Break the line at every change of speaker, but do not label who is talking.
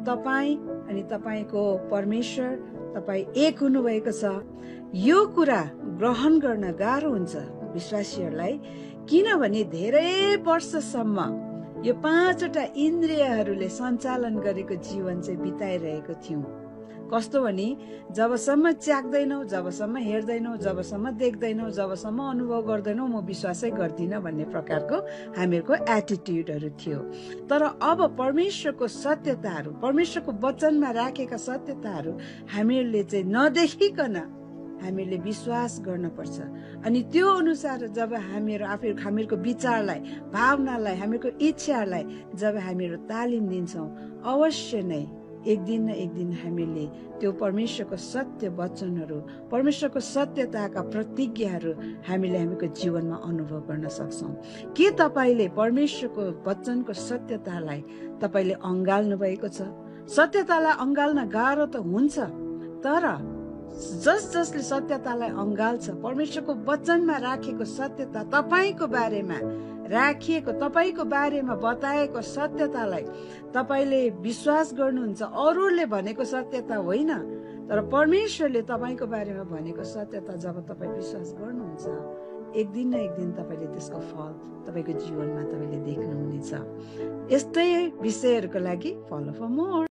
तपाईँ अनि तपाईँको परमेश्वर, तपाईँ एक हुनुभएको छ। यो कुरा ग्रहण गर्न गाह्रो हुन्छ विश्वासीहरूलाई, किनभने धेरै वर्षसम्म यो 5वटा इन्द्रियहरूले सञ्चालन गरेको जीवन चाहिँ बिताइरहेको थियौँ। कस्तो भने जबसम्म च्याक्दैनौ, जबसम्म हेर्दैनौ, जबसम्म देख्दैनौ, जबसम्म अनुभव गर्दैनौ, म विश्वासै गर्दिनँ भन्ने प्रकारको हामीहरूको एटिट्युडहरू थियो। तर अब परमेश्वरको सत्यताहरू, परमेश्वरको वचनमा राखेका सत्यताहरू हामीहरूले चाहिँ नदेखिकन हामीहरूले विश्वास गर्नुपर्छ। अनि त्यो अनुसार जब हामीहरूको विचारलाई, भावनालाई, हामीहरूको इच्छाहरूलाई जब हामीहरू तालिम दिन्छौँ, अवश्य नै एक दिन न एक दिन हामीले त्यो परमेश्वरको सत्य वचनहरू, परमेश्वरको सत्यताका प्रतिज्ञाहरू हामीको जीवनमा अनुभव गर्न सक्छौँ। के तपाईँले परमेश्वरको वचनको सत्यतालाई तपाईँले अँगाल्नु भएको छ? सत्यतालाई अँगाल्न गाह्रो त हुन्छ, तर जसले सत्यतालाई अँगाल्छ, परमेश्वरको वचनमा राखेको सत्यता, तपाईँको बारेमा राखिएको, तपाईँको बारेमा बताएको सत्यतालाई तपाईँले विश्वास गर्नुहुन्छ। अरूले भनेको सत्यता होइन, तर परमेश्वरले तपाईँको बारेमा भनेको सत्यता जब तपाईँ विश्वास गर्नुहुन्छ, एक दिन न एक दिन तपाईँले त्यसको फल तपाईँको जीवनमा तपाईँले देख्नुहुनेछ। यस्तै विषयहरूको लागि फलो फर मोर।